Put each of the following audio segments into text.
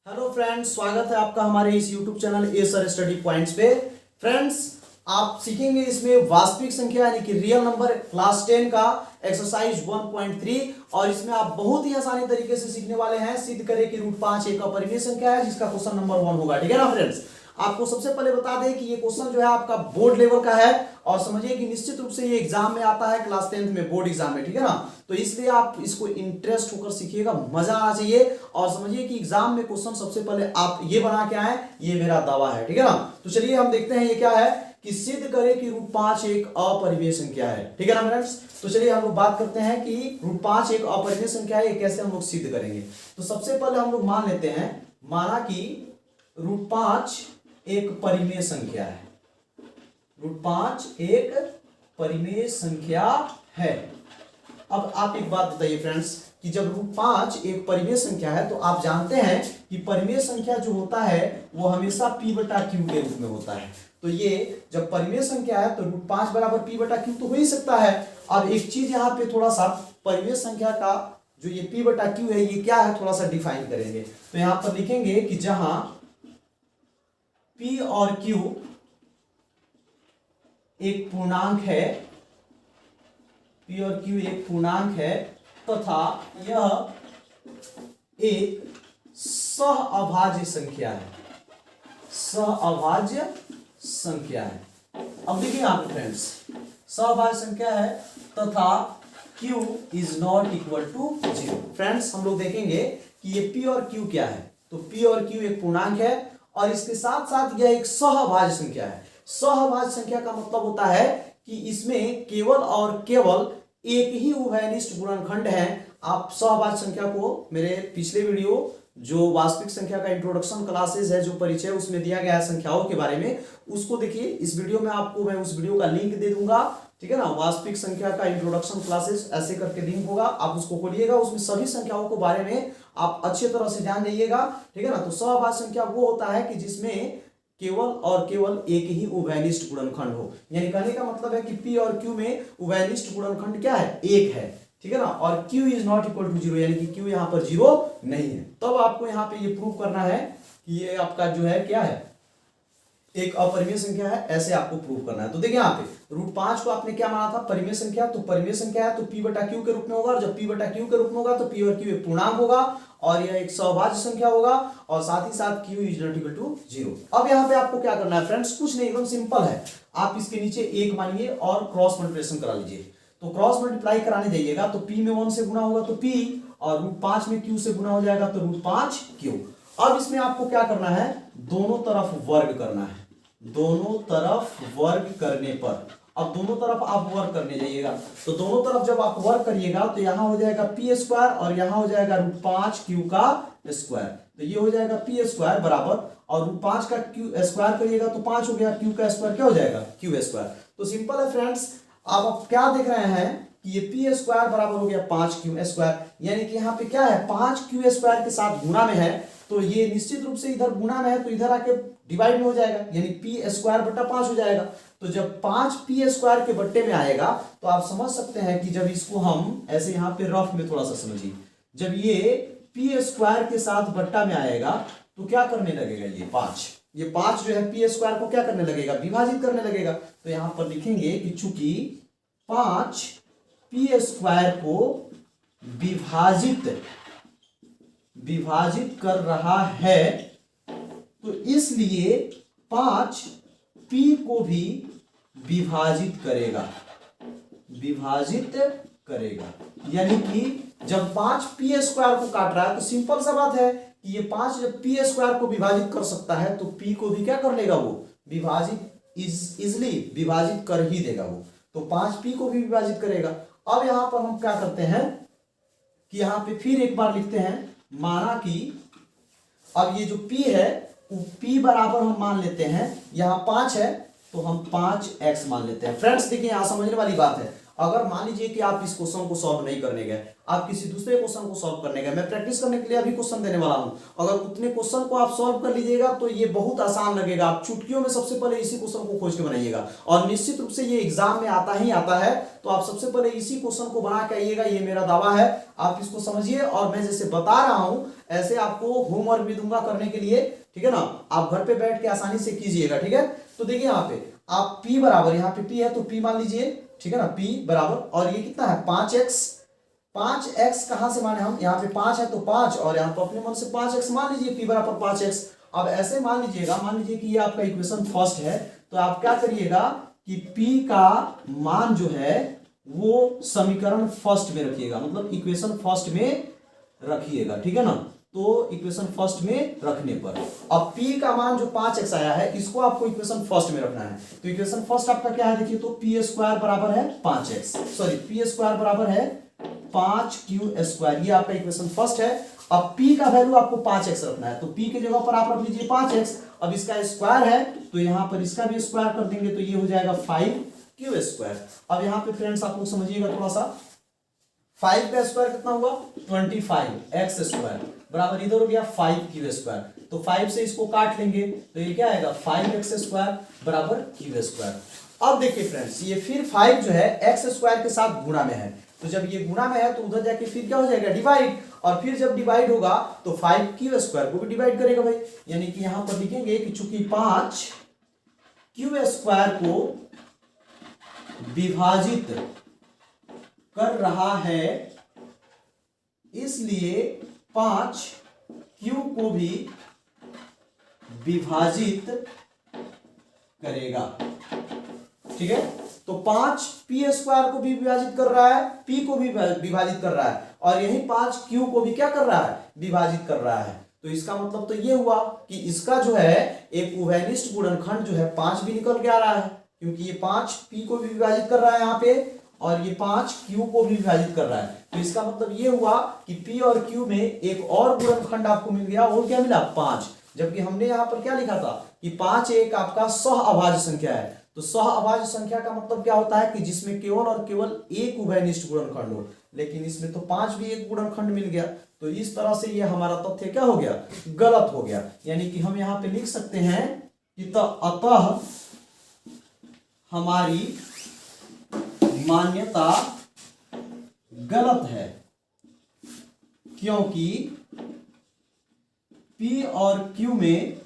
Hello friends, स्वागत है आपका हमारे इस यूट्यूब चैनल ए सर स्टडी पॉइंट्स पे। फ्रेंड्स, आप सीखेंगे इसमें वास्तविक संख्या यानी कि रियल नंबर क्लास 10 का एक्सरसाइज 1.3 और इसमें आप बहुत ही आसानी तरीके से सीखने वाले हैं। सिद्ध करें कि √5 एक अपरिमेय संख्या है जिसका क्वेश्चन नंबर 1 होगा। ठीक है ना फ्रेंड्स, आपको सबसे पहले बता दें कि ये क्वेश्चन जो है आपका बोर्ड लेवल का है और समझिए कि निश्चित रूप से ये एग्जाम में आता है, क्लास 10th में बोर्ड एग्जाम में। ठीक है ना, तो इसलिए आप इसको इंटरेस्ट होकर सीखिएगा, मजा आना चाहिए और समझिए कि एग्जाम में क्वेश्चन सबसे पहले आप ये बना के आए, ये मेरा दावा है। ठीक है ना, तो चलिए हम देखते हैं ये क्या है कि सिद्ध करें कि √5 एक अपरिमेय संख्या है। ठीक है ना फ्रेंड्स, तो चलिए हम लोग बात करते हैं कि √5 एक अपरिमेय संख्या है, ये कैसे हम लोग सिद्ध करेंगे। तो सबसे पहले हम लोग मान लेते हैं, माना कि √5 एक परिमेय संख्या है। √5 एक परिमेय संख्या है। अब आप एक बात बताइए फ्रेंड्स कि जब √5 एक परिमेय संख्या है तो आप जानते हैं कि परिमेय संख्या जो होता है वो हमेशा p/q के रूप में होता है। तो ये जब परिमेय संख्या है तो √5 बराबर p/q तो हो ही सकता है। अब एक चीज यहाँ पे थोड़ा सा परिमेय संख्या का जो ये p/q है ये क्या है थोड़ा सा डिफाइन करेंगे। तो यहाँ पर लिखेंगे कि जहां p और q एक पूर्णांक है, p और q एक पूर्णांक है तथा यह एक सहअभाज्य संख्या है। सहअभाज्य संख्या है। अब देखिए यहां पे फ्रेंड्स, सहअभाज्य संख्या है तथा q is not equal to 0। Friends, हम लोग देखेंगे कि ये p और q क्या है। तो p और q एक पूर्णांक है और इसके साथ साथ यह एक सहअभाज्य संख्या है। सहअभाज्य संख्या का मतलब होता है कि इसमें केवल और केवल एक ही उभयनिष्ठ गुणनखंड है। आप सहअभाज्य संख्या को मेरे पिछले वीडियो जो वास्तविक संख्या का इंट्रोडक्शन क्लासेस है, जो परिचय उसमें दिया गया है संख्याओं के बारे में, उसको देखिए। इस वीडियो में आपको मैं उस वीडियो का लिंक दे दूंगा। ठीक है ना, वास्तविक संख्या का इंट्रोडक्शन क्लासेस ऐसे करके लिंक होगा, आप उसको खोलिएगा, उसमें सभी संख्याओं के बारे में आप अच्छी तरह से जान जाइएगा। ठीक है ना, तो सहअभाज्य संख्या वो होता है कि जिसमें केवल और केवल एक ही उभयनिष्ठ गुणनखंड हो। यानी कहने का मतलब है कि p और q में उभयनिष्ठ गुणनखंड क्या है, एक है। ठीक है ना, और q is not equal to 0 यानी कि q यहाँ पर 0 नहीं है। तब आपको यहाँ पे ये प्रूव करना है कि ये आपका जो है क्या है, एक अपरिमेय संख्या है, ऐसे आपको प्रूव करना है। तो देखिए यहाँ पे √5 को आपने क्या माना था, परिमेय संख्या। तो परिमेय संख्या है तो p/q के रूप में होगा और जब p/q के रूप में होगा तो p और q एक पूर्णांक होगा और यह एक सहअभाज्य संख्या होगा और साथ ही साथ q is not equal to 0। अब यहाँ पे आपको क्या करना है फ्रेंड्स, कुछ नहीं, एकदम सिंपल है। आप इसके नीचे 1 मानिए और क्रॉस मल्टीप्लिकेशन करा लीजिए। तो क्रॉस मल्टीप्लाई कराने जाइएगा तो p में 1 से गुना होगा तो p और √5 में q से गुना हो जाएगा तो √5q। अब इसमें आपको क्या करना है, दोनों तरफ वर्ग करना है। दोनों तरफ वर्ग करने पर, अब दोनों तरफ आप वर्ग करने जाइएगा तो दोनों तरफ जब आप वर्ग करिएगा तो यहां हो जाएगा p² और यहां हो जाएगा √5q का स्क्वायर। तो ये हो जाएगा p² बराबर और √5 का q स्क्वायर करिएगा तो 5 हो गया, q का स्क्वायर क्या हो जाएगा, q²। तो सिंपल है फ्रेंड्स, आप क्या देख रहे हैं कि ये p² बराबर हो गया 5q², यानी कि यहाँ पे क्या है 5q² के साथ गुणा में है तो ये निश्चित रूप से इधर गुणा में है तो इधर आके डिवाइड में हो जाएगा, यानी p²/5 हो जाएगा। तो जब 5p² के बट्टे में आएगा तो आप समझ सकते हैं कि जब इसको हम ऐसे यहाँ पे रफ में थोड़ा सा समझिए, जब ये p² के साथ बट्टा में आएगा तो क्या करने लगेगा, ये 5 जो है p² को क्या करने लगेगा, विभाजित करने लगेगा। तो यहां पर लिखेंगे कि चूंकि 5p² को विभाजित कर रहा है तो इसलिए 5p को भी विभाजित करेगा। यानी कि जब 5p² को काट रहा है तो सिंपल सा बात है कि ये 5 जब p² को विभाजित कर सकता है तो p को भी क्या कर लेगा, वो इजिली विभाजित कर ही देगा वो। तो 5p को भी विभाजित करेगा। अब यहां पर हम क्या करते हैं कि यहां पे फिर एक बार लिखते हैं, माना कि अब ये जो p है वो p बराबर हम मान लेते हैं, यहां 5 है तो हम 5x मान लेते हैं। फ्रेंड्स देखिए, यहां समझने वाली बात है, अगर मान लीजिए कि आप इस क्वेश्चन को सॉल्व नहीं करने गए, आप किसी दूसरे क्वेश्चन को सॉल्व करने गए, मैं प्रैक्टिस करने के लिए अभी क्वेश्चन देने वाला हूं, अगर उतने क्वेश्चन को आप सॉल्व कर लीजिएगा तो ये बहुत आसान लगेगा। आप चुटकियों में सबसे पहले इसी क्वेश्चन को खोज के बनाइएगा और निश्चित रूप से ये एग्जाम में आता ही आता है। तो आप सबसे पहले इसी क्वेश्चन को बना के आइएगा, ये मेरा दावा है। आप इसको समझिए और मैं जैसे बता रहा हूं ऐसे आपको होमवर्क भी दूंगा करने के लिए, ठीक है ना। आप घर पे बैठ के आसानी से कीजिएगा, ठीक है। तो देखिए यहाँ पे आप p बराबर, यहाँ पे p है तो p मान लीजिए, ठीक है ना, p बराबर, और ये कितना है 5x। 5x कहां से माने हम, यहाँ पे 5 है तो 5, और यहाँ पर अपने मन से 5x मान लीजिए, p बराबर 5x। अब ऐसे मान लीजिएगा, मान लीजिए कि ये आपका इक्वेशन फर्स्ट है, तो आप क्या करिएगा कि p का मान जो है वो समीकरण फर्स्ट में रखिएगा, मतलब इक्वेशन फर्स्ट में रखिएगा, ठीक है ना। तो इक्वेशन फर्स्ट में रखने पर अब p का मान जो 5x आया है इसको आपको इक्वेशन फर्स्ट में रखना है। तो इक्वेशन फर्स्ट आपका क्या है, देखिए, तो p स्क्वायर बराबर है 5x, सॉरी p स्क्वायर बराबर है 5q स्क्वायर, ये आपका इक्वेशन फर्स्ट है। अब p का वैल्यू आपको 5x रखना है, तो p की जगह पर आप रख लीजिए 5x। अब इसका स्क्वायर है तो यहां पर इसका भी स्क्वायर कर देंगे, तो ये हो जाएगा 5q स्क्वायर। अब यहाँ पे फ्रेंड्स आप लोग समझिएगा थोड़ा सा, 5 का स्क्वायर कितना हुआ 25x स्क्वायर बराबर इधर हो गया 5q स्क्वायर। तो 5 से इसको काट लेंगे तो ये क्या आएगा 5x स्क्वायर बराबर q स्क्वायर। अब देखिए फ्रेंड्स, ये फिर 5 जो है x स्क्वायर के साथ गुणा में है, तो जब ये गुणा में है तो उधर जाके फिर क्या हो जाएगा डिवाइड, और फिर जब डिवाइड होगा तो 5q स्क्वायर को भी डिवाइड करेगा भाई, यानी कि यहां पर लिखेंगे कि चूंकि 5q स्क्वायर को विभाजित कर रहा है इसलिए 5q को भी विभाजित करेगा, ठीक है। तो 5p स्क्वायर को भी विभाजित कर रहा है, p को भी विभाजित कर रहा है, और यही 5q को भी क्या कर रहा है विभाजित कर रहा है। तो इसका मतलब तो ये हुआ कि इसका जो है एक उभयनिष्ठ गुणनखंड जो है 5 भी निकल के आ रहा है, क्योंकि ये 5p को भी विभाजित कर रहा है यहाँ पे, और ये 5q को भी विभाजित कर रहा है। तो इसका मतलब ये हुआ कि p और q में एक और गुणनखंड आपको मिल गया, और क्या मिला 5, जबकि हमने यहाँ पर क्या लिखा था कि 5 एक आपका सह अभाज्य संख्या है। तो सह अभाज्य संख्या का मतलब क्या होता है कि जिसमें केवल और केवल एक उभयनिष्ठ गुणनखंड हो, लेकिन इसमें तो 5 भी एक गुणनखंड मिल गया। तो इस तरह से ये हमारा तथ्य क्या हो गया गलत हो गया, यानी कि हम यहाँ पे लिख सकते हैं कि अतः हमारी मान्यता गलत है, क्योंकि p और q में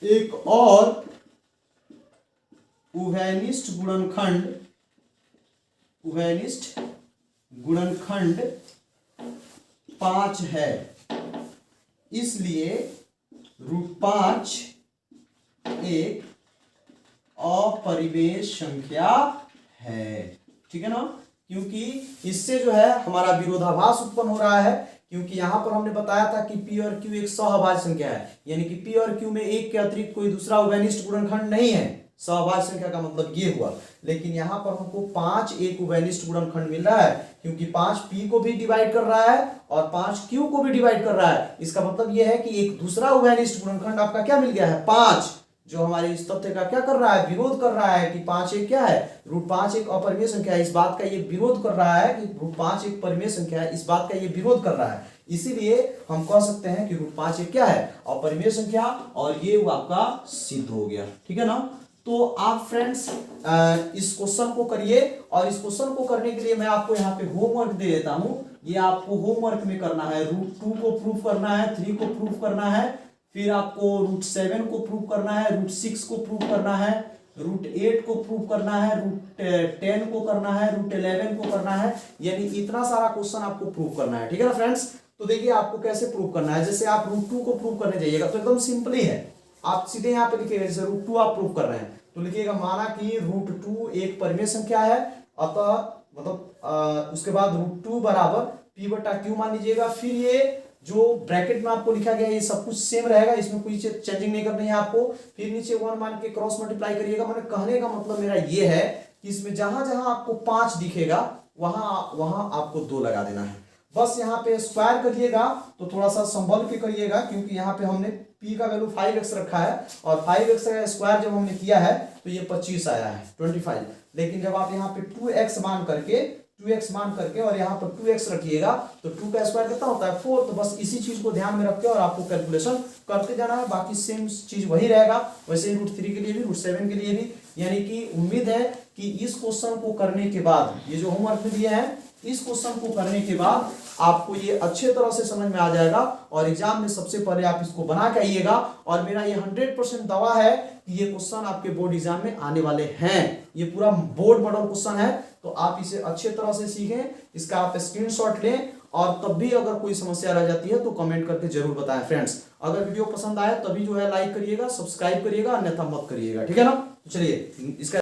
एक और उभयनिष्ठ गुणनखंड 5 है, इसलिए √5 एक अपरिमेय संख्या है, ठीक है ना। क्योंकि इससे जो है हमारा विरोधाभास उत्पन्न हो रहा है, क्योंकि यहां पर हमने बताया था कि p और q एक सहअभाज्य संख्या है, यानी कि p और q में एक के अतिरिक्त कोई दूसरा उभयनिष्ठ गुणनखंड नहीं है। सहअभाज्य संख्या का मतलब ये हुआ, लेकिन यहाँ पर हमको 5 एक उभयनिष्ठ गुणनखंड मिल रहा है, क्योंकि 5 p को भी डिवाइड कर रहा है और 5 q को भी डिवाइड कर रहा है। इसका मतलब यह है कि एक दूसरा उभयनिष्ठ गुणनखंड आपका क्या मिल गया है 5, जो हमारे इस तथ्य का क्या कर रहा है विरोध कर रहा है कि 5 एक क्या है √5 एक अपरिमेय संख्या है। इस बात का ये विरोध कर रहा है कि √5 एक परिमेय संख्या है, इस बात का ये विरोध कर रहा है। इसीलिए हम कह सकते हैं कि √5 एक क्या है अपरिमेय संख्या, और ये वो आपका सिद्ध हो गया, ठीक है ना। तो आप फ्रेंड्स इस क्वेश्चन को करिए, और इस क्वेश्चन को करने के लिए मैं आपको यहाँ पे होमवर्क दे देता हूँ। ये आपको होमवर्क में करना है, √2 को प्रूफ करना है, 3 को प्रूफ करना है, फिर आपको √7 को प्रूव करना है, √6 को प्रूव करना है, √8 को प्रूव करना है, √10 को करना है, √11 को करना है, यानी इतना सारा क्वेश्चन आपको प्रूव करना है, ठीक है ना फ्रेंड्स। तो देखिए आपको कैसे प्रूव करना है। जैसे आप √2 को प्रूव करने जाइएगा तो एकदम सिंपल ही है, आप सीधे यहाँ पे लिखिएगा, जैसे √2 आप प्रूव कर रहे हैं तो लिखिएगा माना कि √2 एक परिमेय संख्या है, अतः मतलब उसके बाद √2 बराबर p/q मान लीजिएगा। फिर ये जो ब्रैकेट में आपको लिखा गया है ये सब कुछ सेम रहेगा, इसमें कोई चेंजिंग नहीं करनी है आपको। फिर नीचे 1 मान के क्रॉस मल्टीप्लाई करिएगा। मैंने कहने का मतलब मेरा ये है कि इसमें जहां जहां आपको 5 दिखेगा वहां आपको 2 लगा देना है। बस यहाँ पे स्क्वायर करिएगा तो थोड़ा सा संभल के करिएगा, क्योंकि यहाँ पे हमने p का वैल्यू 5x रखा है, और 5x का स्क्वायर जब हमने किया है तो ये 25 आया है 25। लेकिन जब आप यहाँ पे 2x मान करके और यहाँ पर 2x रखिएगा तो 2 का स्क्वायर कितना होता है 4। तो बस इसी चीज को ध्यान में रख के और आपको कैलकुलेशन करते जाना है, बाकी सेम चीज वही रहेगा। वैसे ही √3 के लिए भी, √7 के लिए भी। यानी कि उम्मीद है कि इस क्वेश्चन को करने के बाद ये जो होमवर्क में दिए हैं इस क्वेश्चन को करने के बाद आपको ये अच्छे तरह से समझ में आ जाएगा और एग्जाम में सबसे पहले आप इसको बना के आइएगा। और मेरा ये 100% दावा है कि ये क्वेश्चन आपके बोर्ड एग्जाम में आने वाले हैं। ये पूरा बोर्ड मॉडल क्वेश्चन है, तो आप इसे अच्छे तरह से सीखें, इसका आप स्क्रीनशॉट लें और तब भी अगर कोई समस्या रह जाती है तो कमेंट करके जरूर बताएं। फ्रेंड्स अगर वीडियो पसंद आए तभी जो है लाइक करिएगा, सब्सक्राइब करिएगा, अन्यथा मत करिएगा, ठीक है ना। तो चलिए इसका